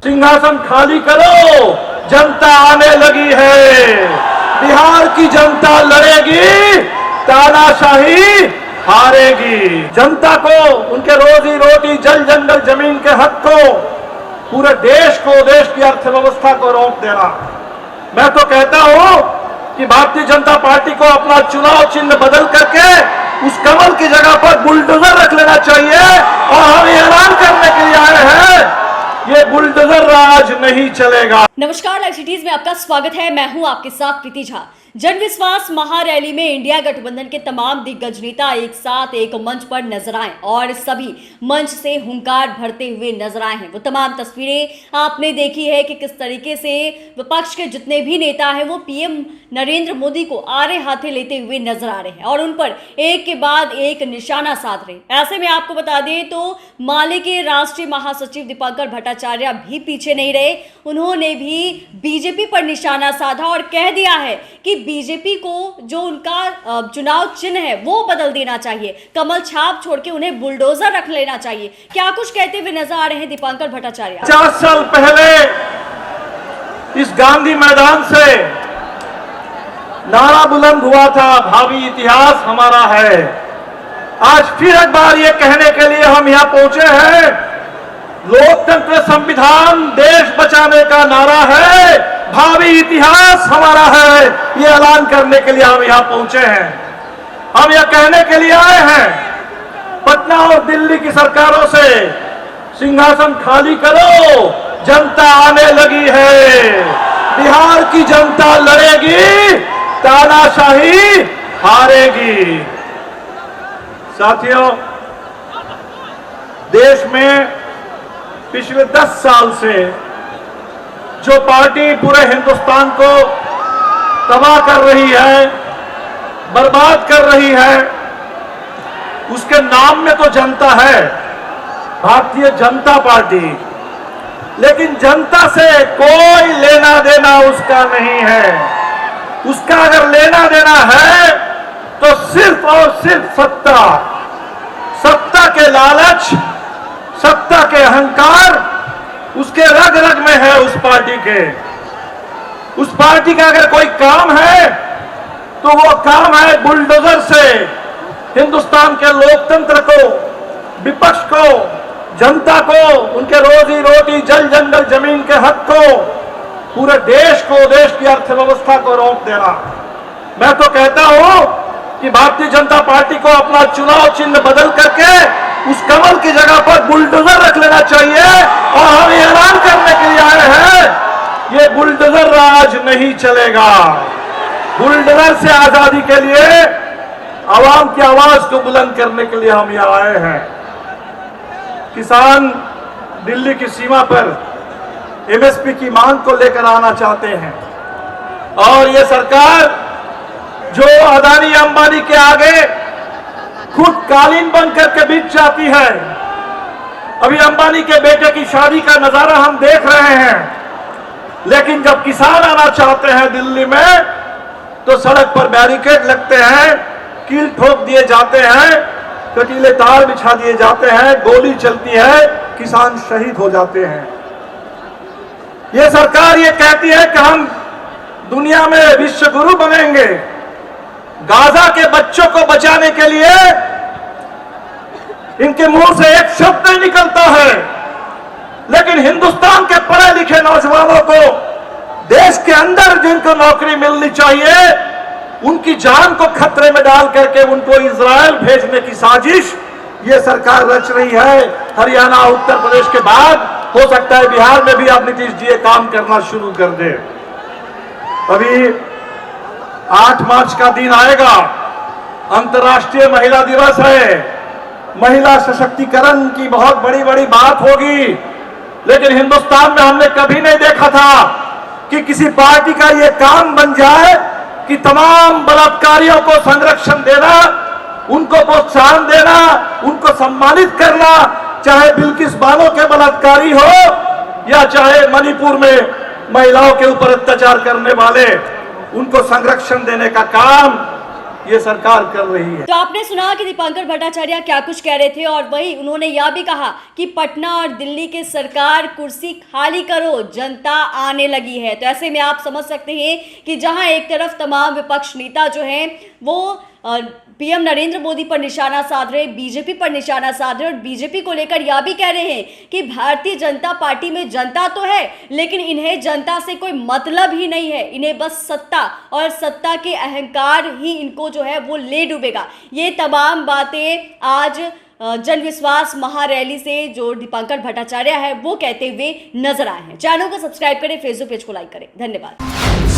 सिंहासन खाली करो, जनता आने लगी है। बिहार की जनता लड़ेगी, तानाशाही हारेगी। जनता को उनके रोजी रोटी, जल जंगल जमीन के हक को, पूरे देश को, देश की अर्थव्यवस्था को रोक देना। मैं तो कहता हूं कि भारतीय जनता पार्टी को अपना चुनाव चिन्ह बदल करके उस कमल की जगह पर बुलडोजर रख लेना चाहिए। और हम ऐलान करने के लिए आए हैं, ये बुलडोजर राज नहीं चलेगा। नमस्कार, लाइव सिटीज में आपका स्वागत है। मैं हूं आपके साथ प्रीति झा। जन विश्वास महारैली में इंडिया गठबंधन के तमाम दिग्गज नेता एक साथ एक मंच पर नजर आए और सभी मंच से हुंकार भरते हुए नजर आए हैं। वो तमाम तस्वीरें आपने देखी है कि किस तरीके से विपक्ष के जितने भी नेता हैं वो पीएम नरेंद्र मोदी को आड़े हाथे लेते हुए नजर आ रहे हैं और उन पर एक के बाद एक निशाना साध रहे। ऐसे में आपको बता दें तो माले के राष्ट्रीय महासचिव दीपंकर भट्टाचार्य भी पीछे नहीं रहे। उन्होंने भी बीजेपी पर निशाना साधा और कह दिया है कि बीजेपी को जो उनका चुनाव चिन्ह है वो बदल देना चाहिए, कमल छाप छोड़ के उन्हें बुलडोजर रख लेना चाहिए। क्या कुछ कहते हुए नजर आ रहे हैं दीपंकर भट्टाचार्य। 50 साल पहले इस गांधी मैदान से नारा बुलंद हुआ था, भावी इतिहास हमारा है। आज फिर एक बार ये कहने के लिए हम यहां पहुंचे हैं, लोकतंत्र संविधान देश बचाने का नारा है, भावी इतिहास हमारा है। ये ऐलान करने के लिए हम यहां पहुंचे हैं। हम यह कहने के लिए आए हैं, पटना और दिल्ली की सरकारों से सिंहासन खाली करो, जनता आने लगी है। बिहार की जनता लड़ेगी, तानाशाही हारेगी। साथियों, देश में पिछले 10 साल से जो पार्टी पूरे हिंदुस्तान को तबाह कर रही है, बर्बाद कर रही है, उसके नाम में तो जनता है, भारतीय जनता पार्टी। लेकिन जनता से कोई लेना देना उसका नहीं है। उसका अगर लेना देना है तो सिर्फ और सिर्फ सत्ता, सत्ता के लालच, सत्ता के अहंकार उसके रग रग में है। उस पार्टी का अगर कोई काम है तो वो काम है बुलडोजर से हिंदुस्तान के लोकतंत्र को, विपक्ष को, जनता को, उनके रोजी रोटी, जल जंगल जमीन के हक को, पूरे देश को, देश की अर्थव्यवस्था को रोक देना। मैं तो कहता हूं कि भारतीय जनता पार्टी को अपना चुनाव चिन्ह बदल करके उस कमल की जगह पर बुलडोजर रख लेना चाहिए। और हम ऐलान करने के लिए आए हैं, ये बुलडोजर राज नहीं चलेगा। बुलडोजर से आजादी के लिए आवाम की आवाज को बुलंद करने के लिए हम यहां आए हैं। किसान दिल्ली की सीमा पर एमएसपी की मांग को लेकर आना चाहते हैं और ये सरकार जो अदानी अंबानी के आगे खुद कालीन बनकर के बिक जाती है। अभी अंबानी के बेटे की शादी का नजारा हम देख रहे हैं, लेकिन जब किसान आना चाहते हैं दिल्ली में तो सड़क पर बैरिकेड लगते हैं, कील ठोक दिए जाते हैं, कटीले तार बिछा दिए जाते हैं, गोली चलती है, किसान शहीद हो जाते हैं। ये सरकार ये कहती है कि हम दुनिया में विश्व गुरु बनेंगे। गाजा के बच्चों को बचाने के लिए इनके मुंह से एक शब्द नहीं निकलता है, लेकिन हिंदुस्तान के पढ़े लिखे नौजवानों को देश के अंदर जिनको नौकरी मिलनी चाहिए, उनकी जान को खतरे में डाल करके उनको इजराइल भेजने की साजिश ये सरकार रच रही है। हरियाणा, उत्तर प्रदेश के बाद हो सकता है बिहार में भी अब नीतीश जी ये काम करना शुरू कर दे। अभी 8 मार्च का दिन आएगा, अंतर्राष्ट्रीय महिला दिवस है। महिला सशक्तिकरण की बहुत बड़ी बड़ी बात होगी, लेकिन हिंदुस्तान में हमने कभी नहीं देखा था कि किसी पार्टी का ये काम बन जाए कि तमाम बलात्कारियों को संरक्षण देना, उनको प्रोत्साहन देना, उनको सम्मानित करना, चाहे बिल्किस बानो के बलात्कारी हो या चाहे मणिपुर में महिलाओं के ऊपर अत्याचार करने वाले, उनको संरक्षण देने का काम ये सरकार कर रही है। तो आपने सुना कि दीपांकर भट्टाचार्य क्या कुछ कह रहे थे, और वही उन्होंने यह भी कहा कि पटना और दिल्ली के सरकार कुर्सी खाली करो, जनता आने लगी है। तो ऐसे में आप समझ सकते हैं कि जहां एक तरफ तमाम विपक्ष नेता जो हैं वो पीएम नरेंद्र मोदी पर निशाना साध रहे, बीजेपी पर निशाना साध रहे, और बीजेपी को लेकर यह भी कह रहे हैं कि भारतीय जनता पार्टी में जनता तो है, लेकिन इन्हें जनता से कोई मतलब ही नहीं है, इन्हें बस सत्ता और सत्ता के अहंकार ही इनको जो है वो ले डूबेगा। ये तमाम बातें आज जन विश्वास महारैली से जो दीपांकर भट्टाचार्य है वो कहते हुए नजर आए हैं। चैनल को सब्सक्राइब करें, फेसबुक पेज को लाइक करें। धन्यवाद।